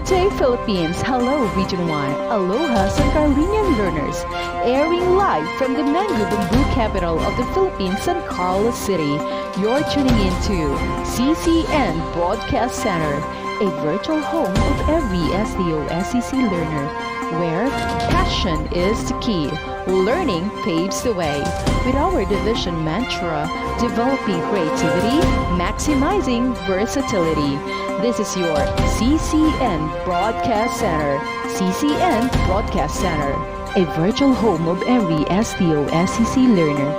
Good day, Philippines. Hello, Region 1. Aloha, San Carlinian learners. Airing live from the Mango Bamboo capital of the Philippines, San Carlos City. You're tuning in to CCN Broadcast Center, a virtual home of every SDO-SEC learner, where passion is the key. Learning paves the way. With our division mantra, developing creativity, maximizing versatility. This is your CCN Broadcast Center. CCN Broadcast Center, a virtual home of every SDO-SEC learner.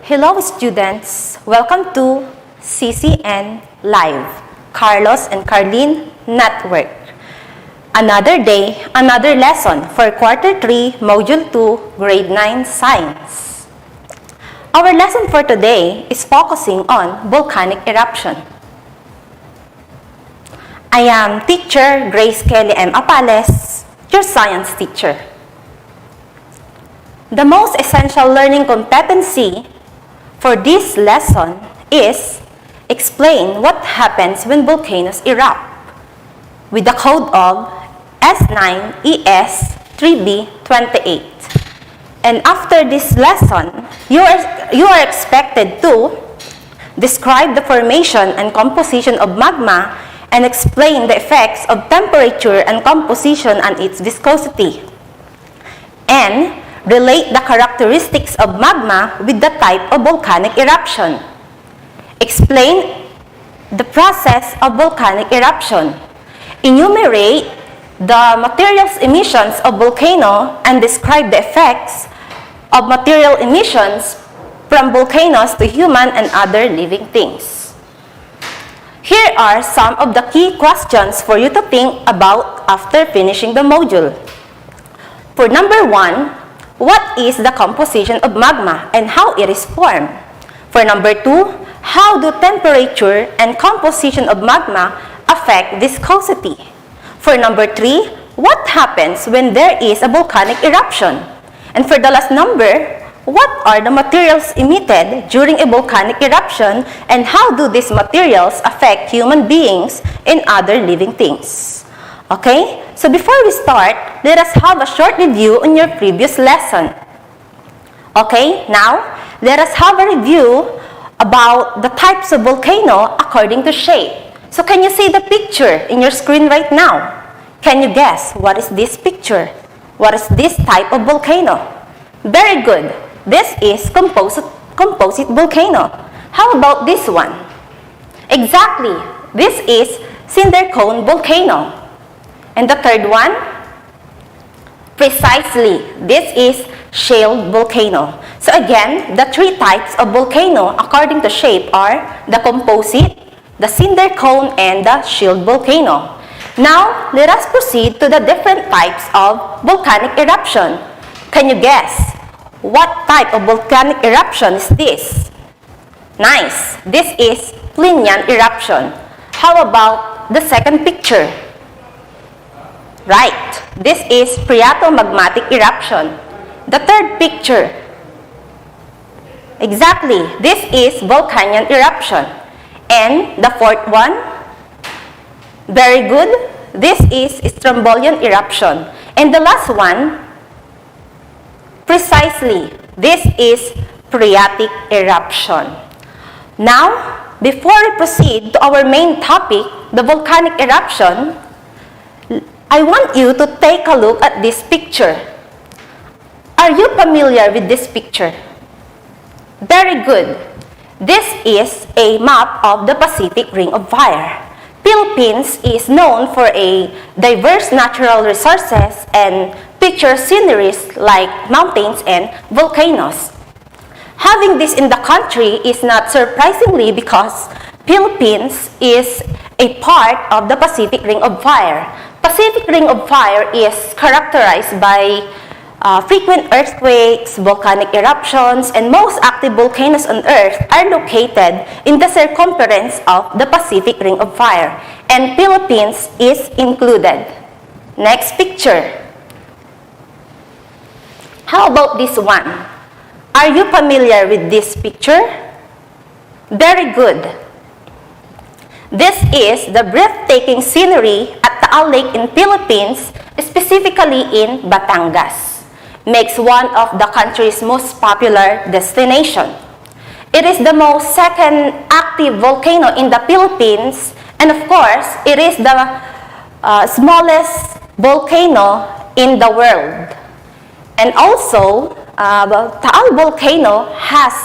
Hello students, welcome to CCN Live, Carlos and Carlene Network. Another day, another lesson for Quarter 3, Module 2, Grade 9 Science. Our lesson for today is focusing on volcanic eruption. I am teacher Grace Kelly M. Apales, your science teacher. The most essential learning competency for this lesson is explain what happens when volcanoes erupt with the code of S9ES3B28. And after this lesson, you are expected to describe the formation and composition of magma and explain the effects of temperature and composition and its viscosity. And relate the characteristics of magma with the type of volcanic eruption. Explain the process of volcanic eruption. Enumerate the materials emissions of volcano and describe the effects of material emissions from volcanoes to human and other living things. Here are some of the key questions for you to think about after finishing the module. For number 1, what is the composition of magma and how it is formed? For number 2, how do temperature and composition of magma affect viscosity? For number 3, what happens when there is a volcanic eruption? And for the last number, what are the materials emitted during a volcanic eruption and how do these materials affect human beings and other living things? Okay, so before we start, let us have a short review on your previous lesson. Okay, now let us have a review about the types of volcano according to shape. So can you see the picture in your screen right now? Can you guess what is this picture? What is this type of volcano? Very good. This is composite volcano. How about this one? Exactly. This is cinder cone volcano. And the third one? Precisely, this is shale volcano. So again, the three types of volcano according to shape are the composite, the cinder cone, and the shield volcano. Now, let us proceed to the different types of volcanic eruption. Can you guess? What type of volcanic eruption is this? Nice! This is Plinian eruption. How about the second picture? Right, this is phreatomagmatic eruption. The third picture. Exactly, this is Vulcanian eruption. And the fourth one. Very good, this is Strombolian eruption. And the last one. Precisely, this is phreatic eruption. Now, before we proceed to our main topic, the volcanic eruption, I want you to take a look at this picture. Are you familiar with this picture? Very good. This is a map of the Pacific Ring of Fire. Philippines is known for a diverse natural resources and picture sceneries like mountains and volcanoes. Having this in the country is not surprisingly because Philippines is a part of the Pacific Ring of Fire. Pacific Ring of Fire is characterized by Frequent earthquakes, volcanic eruptions, and most active volcanoes on Earth are located in the circumference of the Pacific Ring of Fire, and Philippines is included. Next picture. How about this one? Are you familiar with this picture? Very good. This is the breathtaking scenery at Taal Lake in Philippines, specifically in Batangas. Makes one of the country's most popular destination. It is the most second active volcano in the Philippines, and of course, it is the smallest volcano in the world. And also, Taal volcano has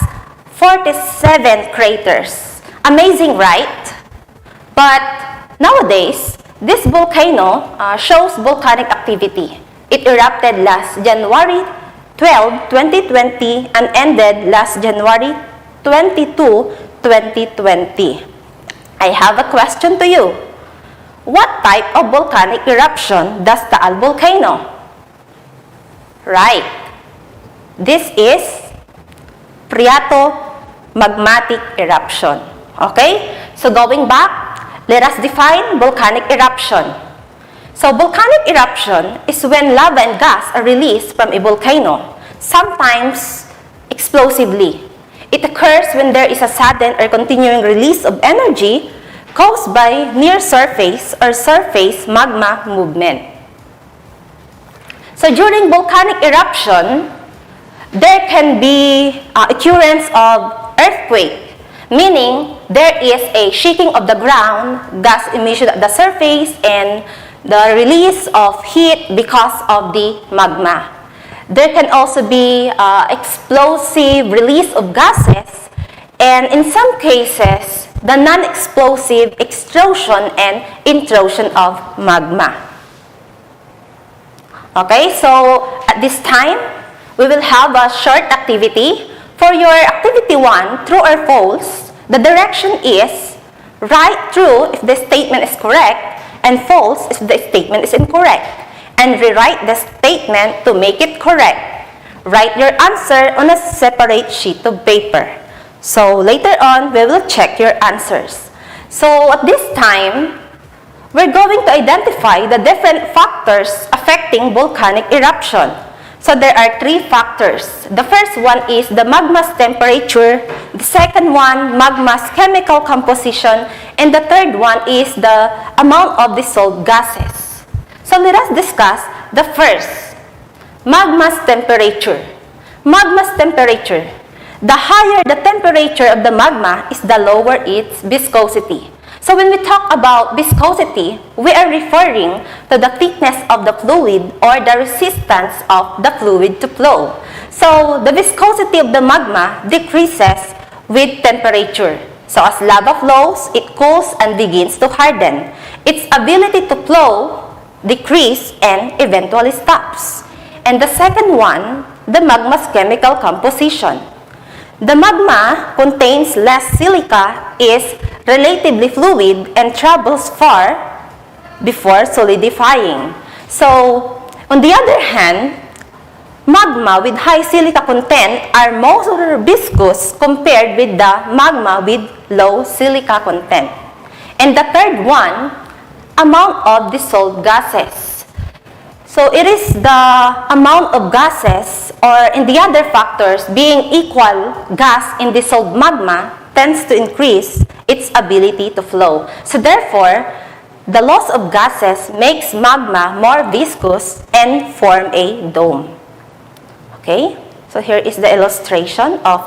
47 craters. Amazing, right? But nowadays, this volcano shows volcanic activity. It erupted last January 12, 2020 and ended last January 22, 2020. I have a question to you. What type of volcanic eruption does Taal volcano? Right. This is phreatomagmatic eruption. Okay? So going back, let us define volcanic eruption. So volcanic eruption is when lava and gas are released from a volcano, sometimes explosively. It occurs when there is a sudden or continuing release of energy caused by near-surface or surface magma movement. So during volcanic eruption, there can be occurrence of earthquake, meaning there is a shaking of the ground, gas emission at the surface, and the release of heat because of the magma. There can also be explosive release of gases, and in some cases, the non-explosive extrusion and intrusion of magma. Okay, so at this time, we will have a short activity. For your activity 1, true or false, the direction is write true if the statement is correct, and false if the statement is incorrect, and rewrite the statement to make it correct. Write your answer on a separate sheet of paper. So later on, we will check your answers. So at this time, we're going to identify the different factors affecting volcanic eruption. So there are 3 factors. The first one is the magma's temperature, the second one, magma's chemical composition, and the third one is the amount of dissolved gases. So let us discuss the first, magma's temperature. Magma's temperature. The higher the temperature of the magma is the lower its viscosity. So when we talk about viscosity, we are referring to the thickness of the fluid or the resistance of the fluid to flow. So the viscosity of the magma decreases with temperature. So as lava flows, it cools and begins to harden. Its ability to flow decreases and eventually stops. And the second one, the magma's chemical composition. The magma contains less silica, is relatively fluid, and travels far before solidifying. So, on the other hand, magma with high silica content are more viscous compared with the magma with low silica content. And the third one, amount of dissolved gases. So it is the amount of gases, or in the other factors, being equal gas in dissolved magma tends to increase its ability to flow. So therefore, the loss of gases makes magma more viscous and form a dome. Okay, so here is the illustration of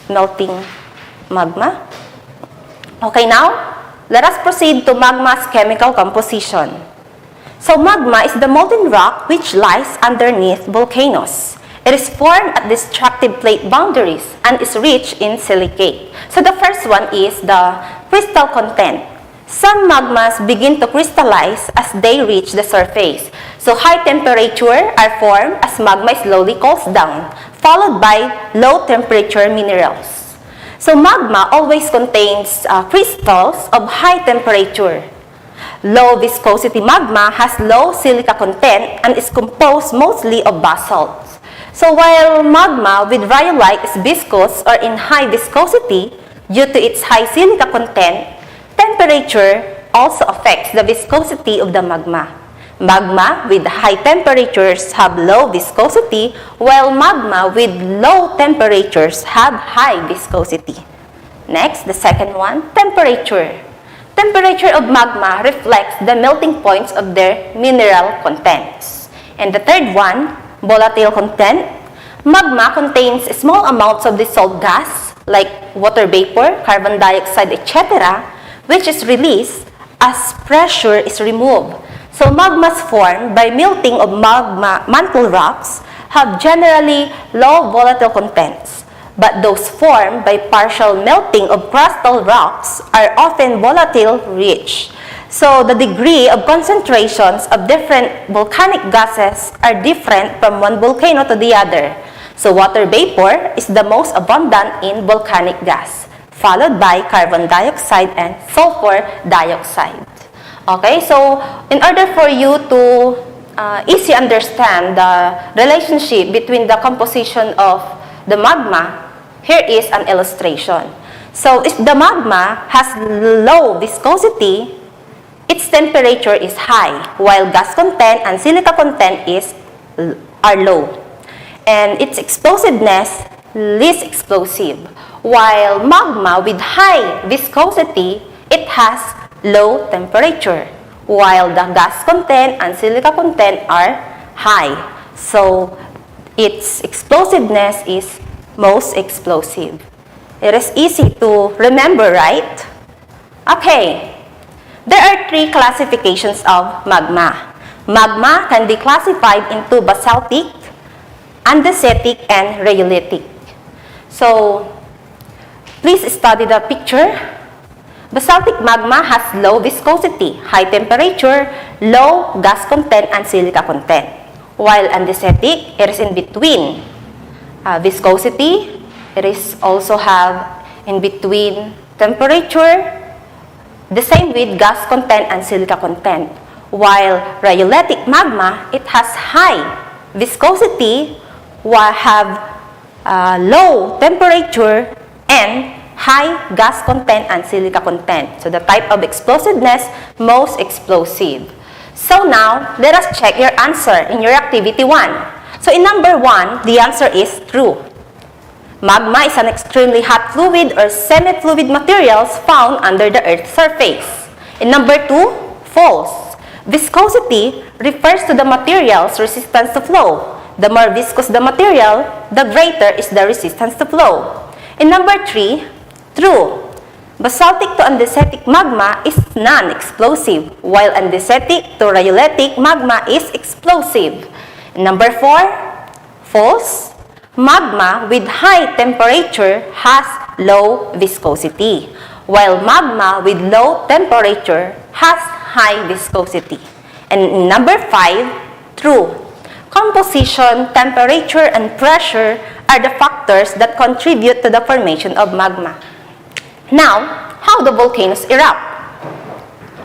melting magma. Okay, now, let us proceed to magma's chemical composition. So magma is the molten rock which lies underneath volcanoes. It is formed at destructive plate boundaries and is rich in silicate. So the first one is the crystal content. Some magmas begin to crystallize as they reach the surface. So high temperature are formed as magma slowly cools down, followed by low temperature minerals. So magma always contains crystals of high temperature. Low viscosity magma has low silica content and is composed mostly of basalts. So while magma with rhyolite is viscous or in high viscosity due to its high silica content, temperature also affects the viscosity of the magma. Magma with high temperatures have low viscosity, while magma with low temperatures have high viscosity. Next, the second one, temperature. Temperature of magma reflects the melting points of their mineral contents. And the third one, volatile content. Magma contains small amounts of dissolved gas like water vapor, carbon dioxide, etc., which is released as pressure is removed. So magmas formed by melting of magma mantle rocks have generally low volatile contents, but those formed by partial melting of crustal rocks are often volatile rich. So the degree of concentrations of different volcanic gases are different from one volcano to the other. So water vapor is the most abundant in volcanic gas, followed by carbon dioxide and sulfur dioxide. Okay, so in order for you to easily understand the relationship between the composition of the magma, here is an illustration. So if the magma has low viscosity, its temperature is high, while gas content and silica content are low. And its explosiveness least explosive. While magma with high viscosity, it has low temperature, while the gas content and silica content are high. So its explosiveness is most explosive. It is easy to remember, right? Okay, there are three classifications of magma. Magma can be classified into basaltic, andesitic, and rhyolitic. So please study the picture. Basaltic magma has low viscosity, high temperature, low gas content, and silica content. While andesitic, it is in between viscosity. It is also have in between temperature, the same with gas content and silica content. While rhyolitic magma, it has high viscosity, while have low temperature and high gas content and silica content. So the type of explosiveness, most explosive. So now, let us check your answer in your activity 1. So in number 1, the answer is true. Magma is an extremely hot fluid or semi-fluid materials found under the Earth's surface. In number 2, false. Viscosity refers to the material's resistance to flow. The more viscous the material, the greater is the resistance to flow. In number 3, true. Basaltic to andesitic magma is non-explosive, while andesitic to rhyolitic magma is explosive. In number 4, false. Magma with high temperature has low viscosity, while magma with low temperature has high viscosity. And in number 5, true. Composition, temperature, and pressure are the factors that contribute to the formation of magma. Now, how do volcanoes erupt?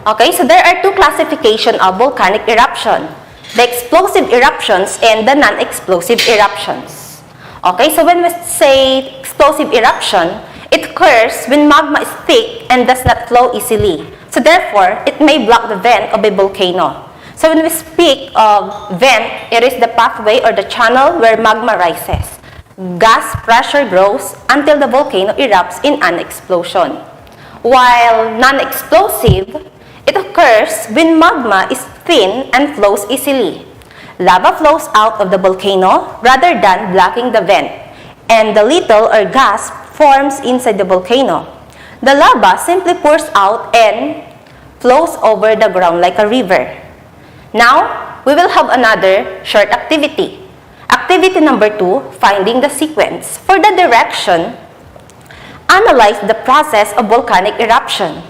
Okay, so there are two classifications of volcanic eruption: the explosive eruptions and the non-explosive eruptions. Okay, so when we say explosive eruption, it occurs when magma is thick and does not flow easily. So therefore, it may block the vent of a volcano. So when we speak of vent, it is the pathway or the channel where magma rises. Gas pressure grows until the volcano erupts in an explosion. While non-explosive, it occurs when magma is thin and flows easily. Lava flows out of the volcano rather than blocking the vent, and the little or gas forms inside the volcano. The lava simply pours out and flows over the ground like a river. Now, we will have another short activity. Activity number 2, finding the sequence. For the direction, analyze the process of volcanic eruption.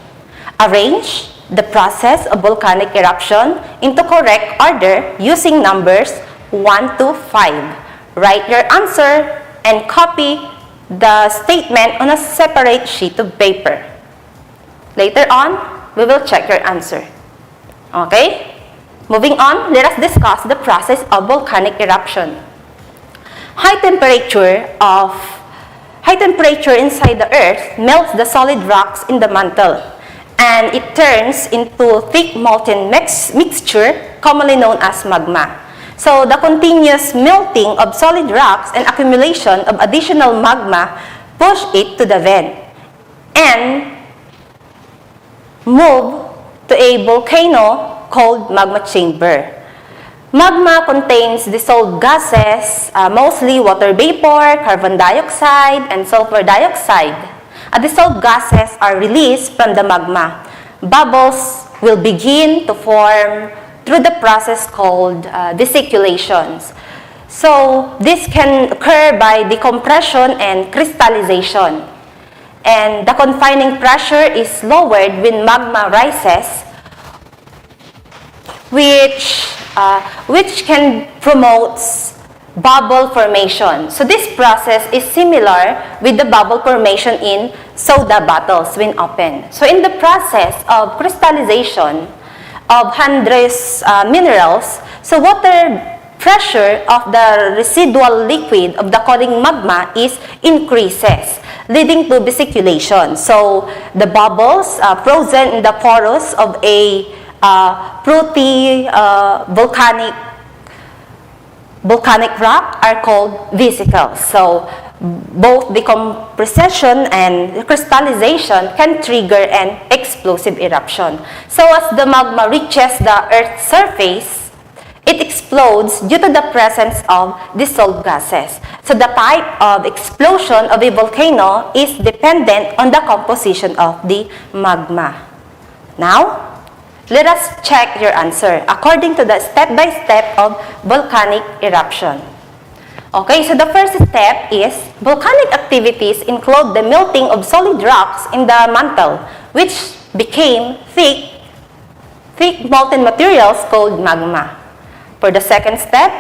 Arrange the process of volcanic eruption into correct order using numbers 1 to 5. Write your answer and copy the statement on a separate sheet of paper. Later on, we will check your answer. Okay? Moving on, let us discuss the process of volcanic eruption. High temperature inside the earth melts the solid rocks in the mantle, and it turns into thick molten mixture commonly known as magma. So the continuous melting of solid rocks and accumulation of additional magma push it to the vent and move to a volcano called magma chamber. Magma contains dissolved gases, mostly water vapor, carbon dioxide, and sulfur dioxide. Dissolved gases are released from the magma. Bubbles will begin to form through the process called vesiculations. So this can occur by decompression and crystallization. And the confining pressure is lowered when magma rises, which can promote bubble formation. So this process is similar with the bubble formation in soda bottles when open. So in the process of crystallization of hundreds minerals, so water pressure of the residual liquid of the cooling magma increases, leading to vesiculation. So the bubbles frozen in the porous of a pretty volcanic rock are called vesicles. So both decompression and crystallization can trigger an explosive eruption. So as the magma reaches the Earth's surface, it explodes due to the presence of dissolved gases. So the type of explosion of a volcano is dependent on the composition of the magma. Now, let us check your answer according to the step-by-step of volcanic eruption. Okay, so the first step is volcanic activities include the melting of solid rocks in the mantle, which became thick molten materials called magma. For the second step,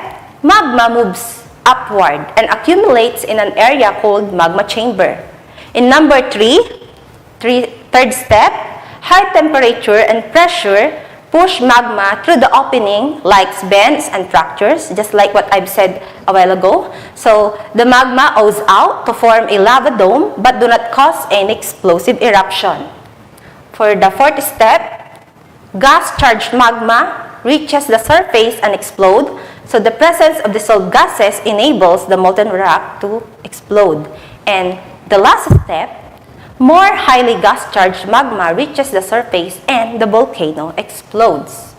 magma moves upward and accumulates in an area called magma chamber. In number third step, high temperature and pressure push magma through the opening like vents and fractures, just like what I've said a while ago. So the magma oozes out to form a lava dome but do not cause an explosive eruption. For the fourth step, gas-charged magma reaches the surface and explode. So the presence of dissolved gases enables the molten rock to explode. And the last step, more highly gas-charged magma reaches the surface and the volcano explodes.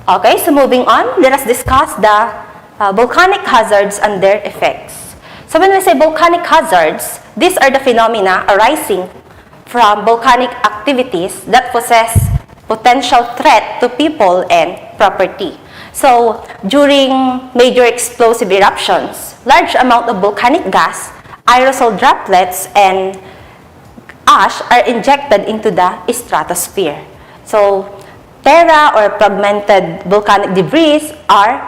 Okay, so moving on, let us discuss the volcanic hazards and their effects. So when we say volcanic hazards, these are the phenomena arising from volcanic activities that possess potential threat to people and property. So during major explosive eruptions, large amount of volcanic gas, aerosol droplets, and ash are injected into the stratosphere. So terra or fragmented volcanic debris are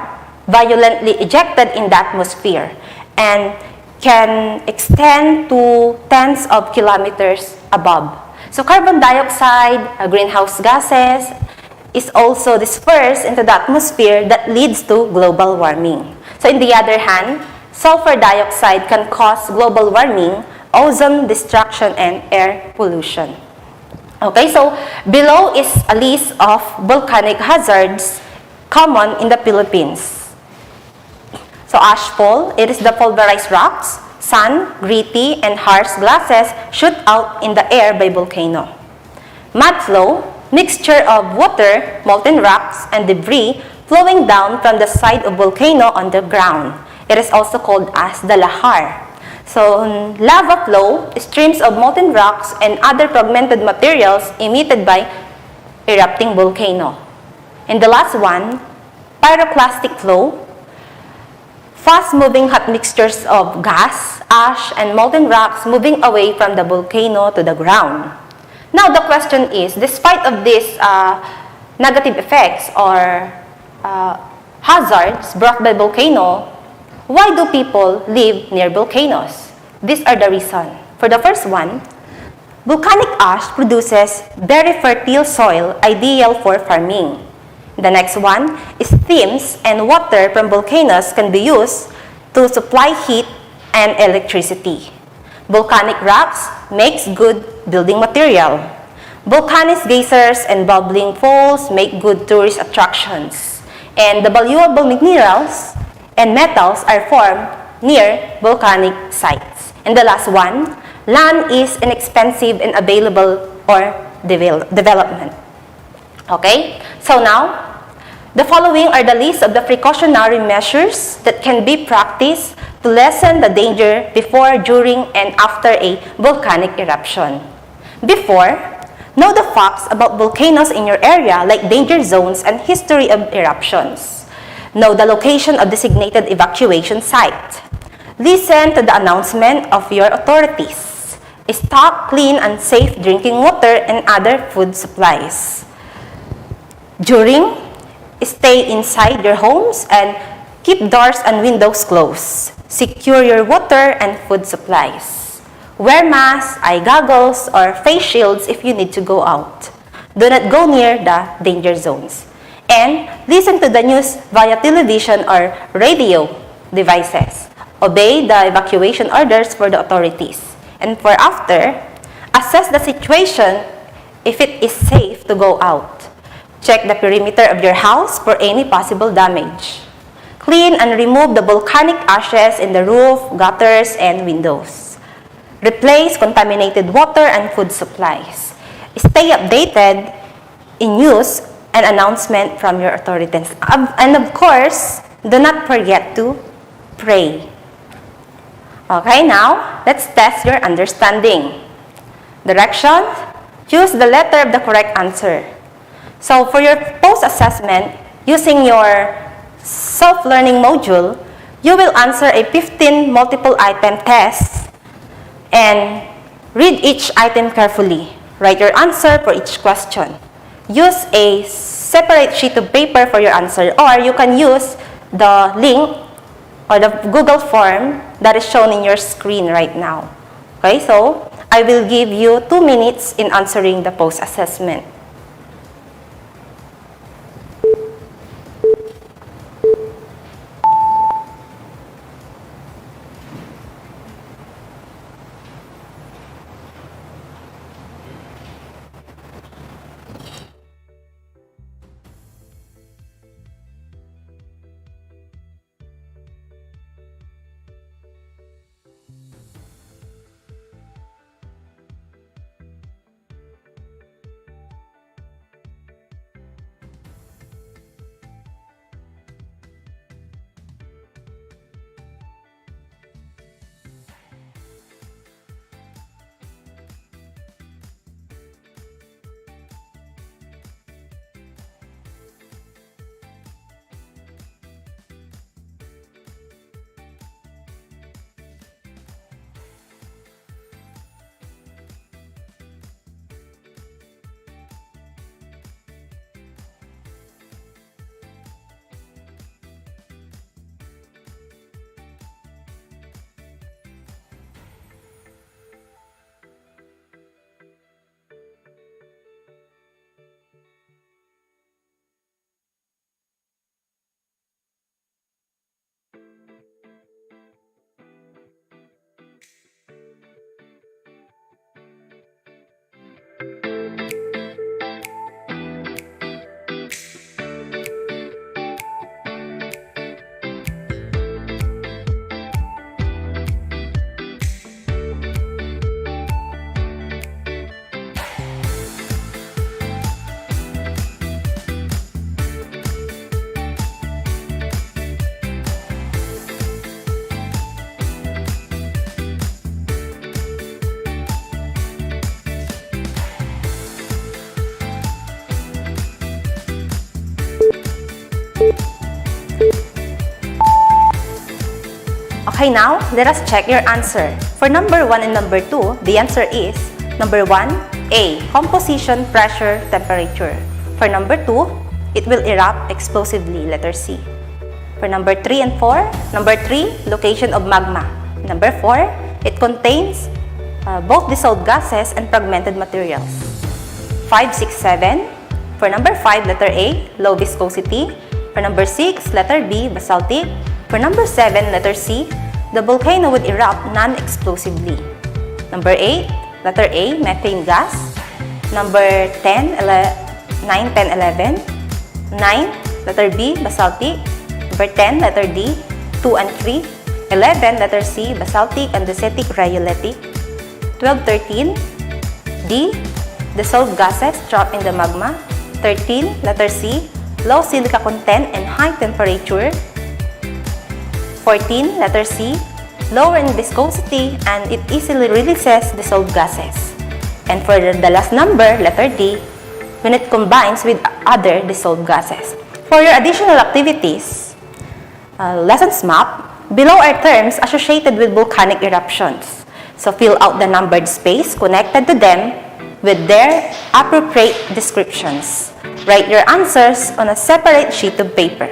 violently ejected in the atmosphere and can extend to tens of kilometers above. So carbon dioxide, greenhouse gases, is also dispersed into the atmosphere that leads to global warming. So in the other hand, sulfur dioxide can cause global warming, ozone destruction, and air pollution. Okay, so below is a list of volcanic hazards common in the Philippines. So ashfall, it is the pulverized rocks. Sun, gritty, and harsh gases shoot out in the air by volcano. Mud flow, mixture of water, molten rocks, and debris flowing down from the side of volcano on the ground. It is also called as the lahar. So lava flow, streams of molten rocks and other fragmented materials emitted by erupting volcano. And the last one, pyroclastic flow, fast-moving hot mixtures of gas, ash, and molten rocks moving away from the volcano to the ground. Now the question is, despite of these negative effects or hazards brought by volcano, why do people live near volcanoes? These are the reasons. For the first one, volcanic ash produces very fertile soil ideal for farming. The next one is steams and water from volcanoes can be used to supply heat and electricity. Volcanic rocks makes good building material. Volcanic geysers and bubbling falls make good tourist attractions. And the valuable minerals and metals are formed near volcanic sites. And the last one, land is inexpensive and available for development. Okay? So now, the following are the list of the precautionary measures that can be practiced to lessen the danger before, during, and after a volcanic eruption. Before, know the facts about volcanoes in your area, like danger zones and history of eruptions. Know the location of designated evacuation site. Listen to the announcement of your authorities. Stock clean and safe drinking water and other food supplies. During, stay inside your homes and keep doors and windows closed. Secure your water and food supplies. Wear masks, eye goggles, or face shields if you need to go out. Do not go near the danger zones. And listen to the news via television or radio devices. Obey the evacuation orders for the authorities. And for after, assess the situation if it is safe to go out. Check the perimeter of your house for any possible damage. Clean and remove the volcanic ashes in the roof, gutters, and windows. Replace contaminated water and food supplies. Stay updated in news and announcement from your authorities. And of course, do not forget to pray. Okay, now, let's test your understanding. Directions: choose the letter of the correct answer. So, for your post-assessment, using your self-learning module, you will answer a 15 multiple item test and read each item carefully. Write your answer for each question. Use a separate sheet of paper for your answer, or you can use the link or the Google form that is shown in your screen right now. Okay, so I will give you 2 minutes in answering the post-assessment. Okay, now, let us check your answer. For number 1 and number 2, the answer is number 1, A, composition, pressure, temperature. For number 2, it will erupt explosively, letter C. For number 3 and 4, number 3, location of magma. Number 4, it contains both dissolved gases and fragmented materials. 5, 6, 7. For number 5, letter A, low viscosity. For number 6, letter B, basaltic. For number 7, letter C, the volcano would erupt non-explosively. Number 8, letter A, methane gas. Number 10, 9, 10, 11. 9, letter B, basaltic. Number 10, letter D, 2 and 3. 11, letter C, basaltic, andesitic, rhyolitic. 12, 13, D, dissolved gases trapped in the magma. 13, letter C, low silica content and high temperature. 14, letter C, lower in viscosity and it easily releases dissolved gases. And for the last number, letter D, when it combines with other dissolved gases. For your additional activities, lessons map, below are terms associated with volcanic eruptions. So fill out the numbered space connected to them with their appropriate descriptions. Write your answers on a separate sheet of paper.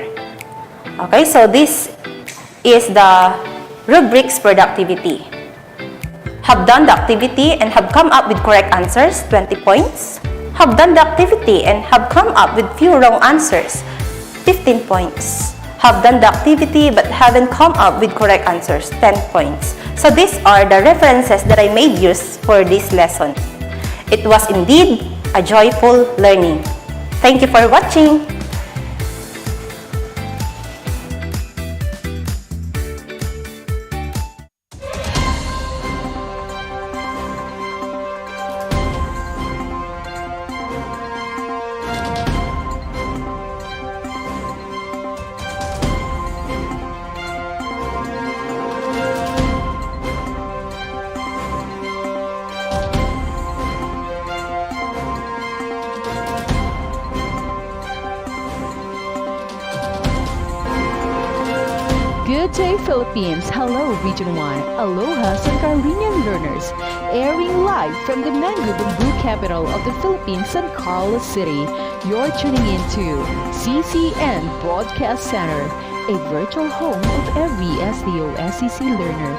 Okay, so this is the rubrics for the activity. Have done the activity and have come up with correct answers, 20 points. Have done the activity and have come up with few wrong answers, 15 points. Have done the activity but haven't come up with correct answers, 10 points. So these are the references that I made use for this lesson. It was indeed a joyful learning. Thank you for watching. Good day, Philippines. Hello, Region 1. Aloha, San Carlinian learners. Airing live from the mango bamboo capital of the Philippines, San Carlos City. You're tuning in to CCN Broadcast Center, a virtual home of every SDO-SEC learner,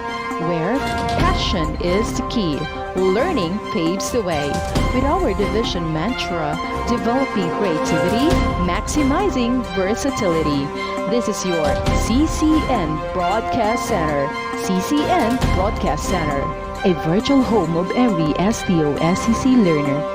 where passion is the key. Learning paves the way. With our division mantra, developing creativity, maximizing versatility. This is your CCN Broadcast Center. CCN Broadcast Center, a virtual home of every SDO-SEC learner.